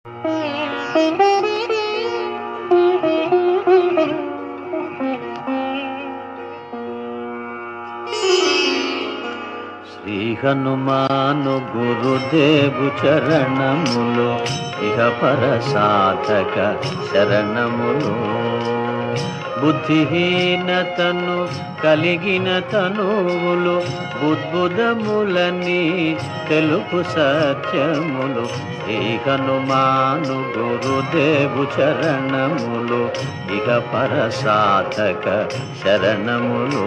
శ్రీ హనుమాను గురుదేవు చరణములు ఇహ పర సాధక శరణములు. బుద్ధిహీనతను కలిగిన తనువులు బుద్బుదములని తెలుపు సత్యములు. శ్రీ హనుమాను గురుదేవు చరణములు ఇహ పర సాధక శరణములు.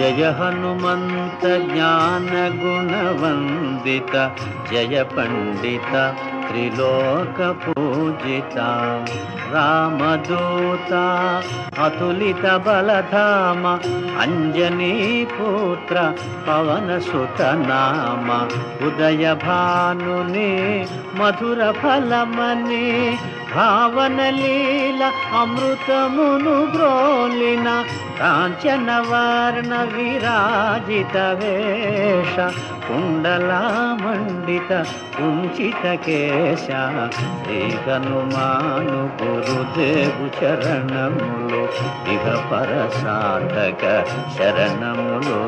జయ హనుమంత జ్ఞాన గుణవందిత జయ పండిత త్రిలోక పూజిత రామదూత అతులిత బలధామ అంజనీ పుత్ర పవన సుత నామ ఉదయ భానుని మధుర ఫలమని భావన లీల అమృతమును బ్రోలిన కాంచన వర్ణ విరాజిత వేష కుండలామండిత కుంచిత కేశ. శ్రీ హనుమాను గురుదేవు చరణములు ఇహ పర సాధక శరణములు.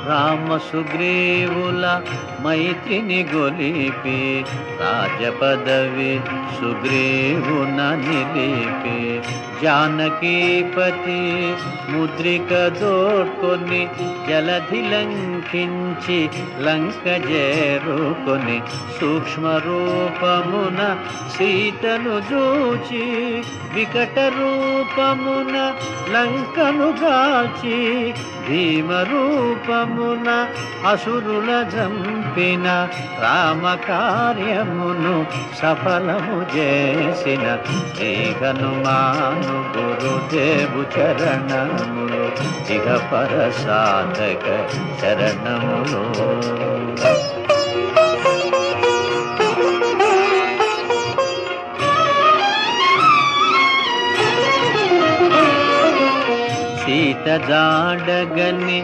రామ సుగ్రీవుల మైత్రిని గొలిపి రాజపదవి సుగ్రీవున నిలిపి జానకీపతి ముద్రిక దోడ్కొని జలధి లంకించి లంక చేరుకొని సూక్ష్మ రూపమున సీతను చూచి వికట రూపమున లంకను గాల్చి భీమ రూపమున అసురుల జంపిన రామ కార్యమును సఫలము చేసిన శ్రీ హనుమాను గురుదేవు చరణములు ఇహ పర సాధక శరణములు. సీత జాడగని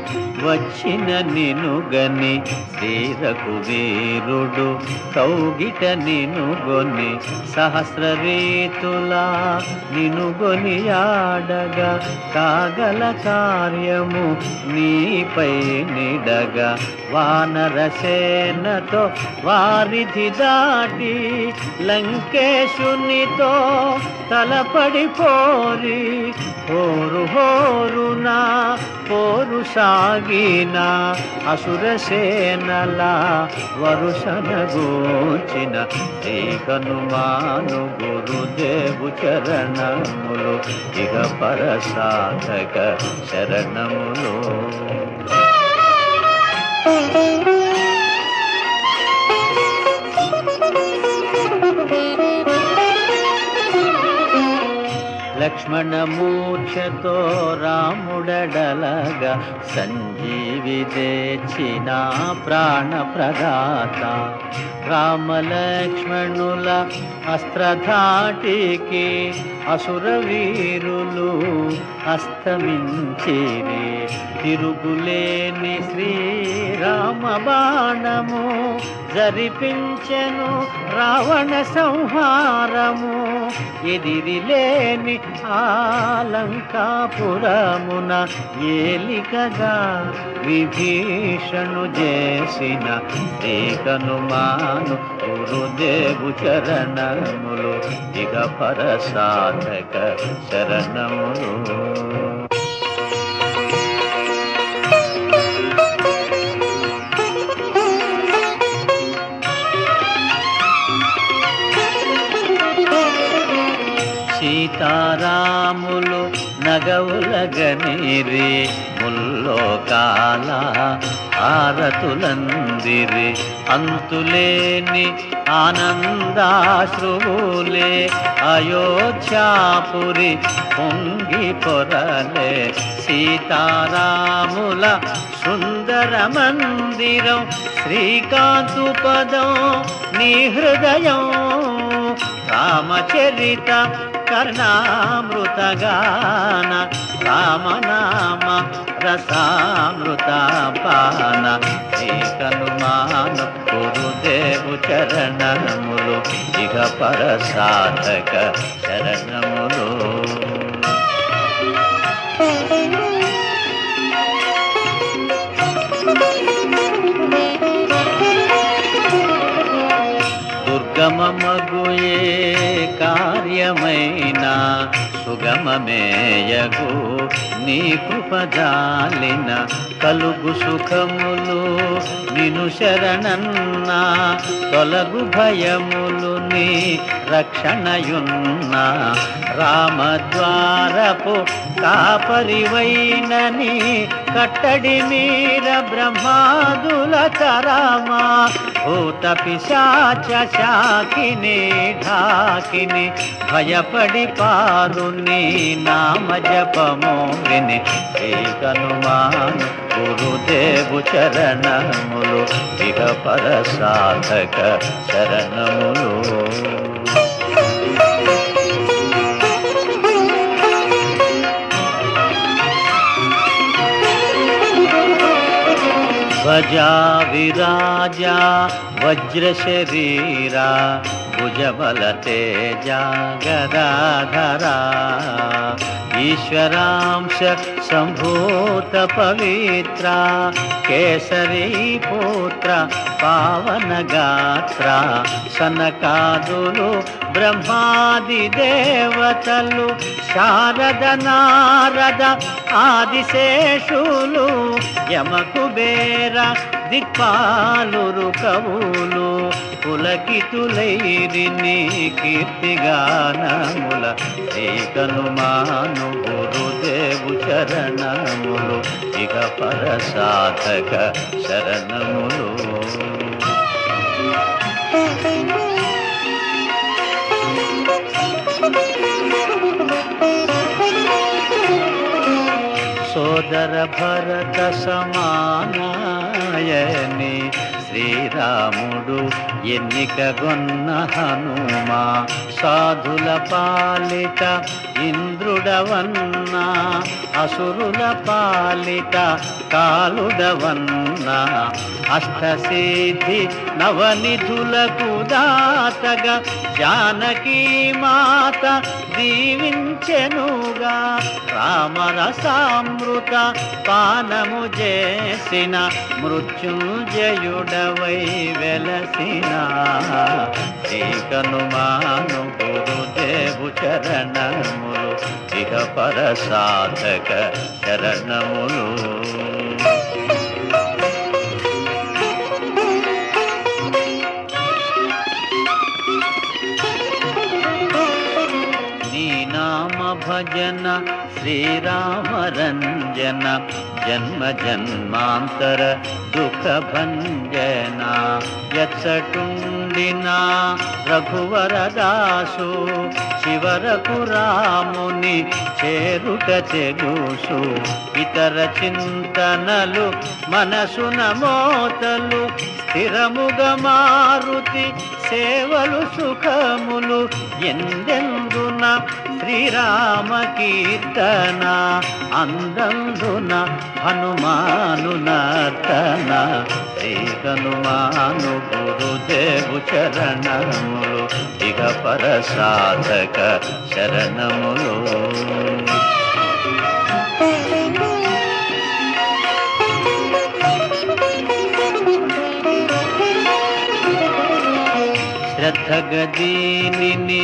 వచ్చిన నినుగని శ్రీ రఘువీరుడు కౌగిట నినుగొని సహస్ర రీతులా నినుగొని ఆడగా కాగల కార్యము నీపై నిడగా వానర సేనతో వారిధి దాటి లంకేశునితో తలపడిపోరి హోరు హోరునా పోరు సాగిన అసుర సేనల వరుసన గోచిన శ్రీ హనుమాను గురుదేవు చరణములు ఇహ పర సాధక శరణములు. లక్ష్మణ మూర్ఛతో రాముడడలగా సంజీవి తెచ్చిన ప్రాణ ప్రదాత రామలక్ష్మణుల అస్త్రధాటికి అసుర వీరులు అస్తమించిరి. తిరుగులేని శ్రీరామ బాణము జరిపించెను రావణ సంహారము. ఎదిరిలేని ఆలంకాపురమున ఏలికగా విభీషణు చేసిన శ్రీ హనుమాను గురుదేవు చరణములు ఇహ పర సాధక శరణములు. సీతారాములు నగ గౌలగనిరి ముల్లోకాల ఆరతులందిరి అంతులేని ఆనందాశ్రువులే అయోధ్యాపురి పొంగి పొరలే సీతారాముల సుందర మందిరం శ్రీకాంతు పదం నీ హృదయం రామచరిత కర్ణామృతగాన రామనామ రసామృత పాన ఏకనుమాన గురుదేవు చరణములు ఇహ పరసాధక శరణములు. దుర్గమమగుయే కార్యమైన సుగమమేయగు నీ కృపజాలిన కలుగు సుఖములు నిను శరణన్నా తొలగు భయములు నీ రక్షణయున్నా రామద్వారపు కాపరివైనని కట్టడి మీర బ్రహ్మాదుల తరమా భూత పిశాచ శాకిని ఢాకిని భయపడి పారు నీ నామ జపము విని ఏకనుమాను గురుదేవు చరణములు ఇహ పరసాధక శరణములు. ధ్వజా విరాజా వజ్ర శరీరా భుజబల తేజ గదాధరా ఈశ్వరాంశ సంభూత పవిత్ర కేసరీ పుత్ర పావన గాత్ర సనకాదులు బ్రహ్మాది దేవతలు శారద నారద ఆదిశేషులు యమకుబేర దిక్పాలురు కవులు పులకితులైరి నీ కీర్తిగానముల ఏకనుమాను గురుదేవు చరణములు ఇక పరసాధక శరణములు. సోదర భరత సమానాయని శ్రీరాముడు ఎన్నికగొన్న హనుమా సాధుల పాలిత ఇంద్రుడవన్నా అసురుల పాలిత కాలుడవన్నా అష్టసిద్ధి నవనిధులకు దాతగా జానకీ మాత దీవించెనుగా రామరసామృత పానము చేసిన మృత్యుంజయుడవై వెలసిన ఏకనుమాను గురుదేవు చరణములు ఇహ పరసాధక శరణములు. భజన శ్రీరామరంజన జన్మ జన్మాంతర దుఃఖ భంజన ఎచ్చటుండినా రఘువరదాసు చివరకు రాముని చేరుట చెగుసు ఇతర చింతనలు మనసున మోతలు స్థిరముగా మారుతి సేవలు సుఖములు ఎందెందున శ్రీరామ కీర్తన అందందున హనుమాను నర్తన శ్రీ హనుమాను గురుదేవు చరణములు ఇక పరసాధక శరణములు. శ్రద్ధగదీనిని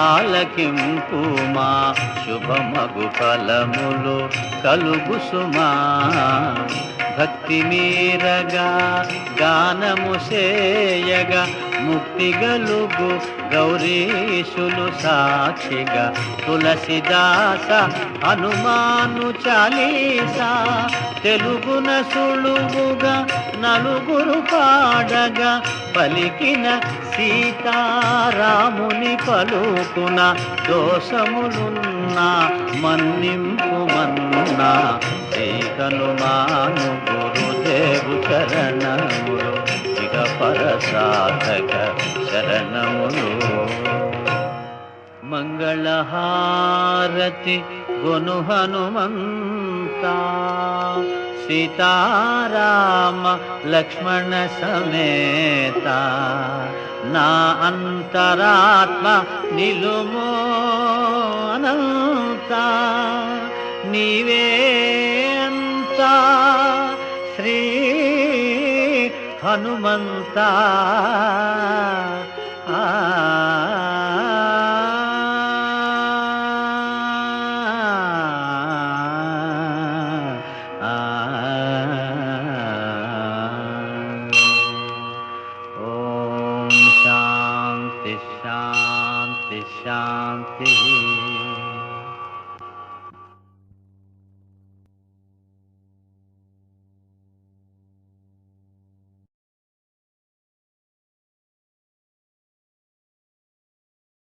ఆలకింపుమా శుభమగు ఫలములు కలుగు సుమా భక్తి మీరగా గానము సేయగా ముక్తి గలుగు గౌరీశులు సాక్షిగా తులసిదాస హనుమాను చాలీసా తెలుగున సులువుగా నలుగురు పాడగా పలికిన సీతారాముని పలుకున దోషములున్నా మన్నింపుమన్నా శ్రీ హనుమాను గురుదేవు చరణములు ఇక పరసాధక శరణములు. మంగళహారతి గొను హనుమంతా సీతారామ లక్ష్మణ సమేత నా అంతరాత్మ నిలుమో అనంత నీవే అంతా శ్రీ హనుమంత. ఓం శాంతి శాంతి శాంతి.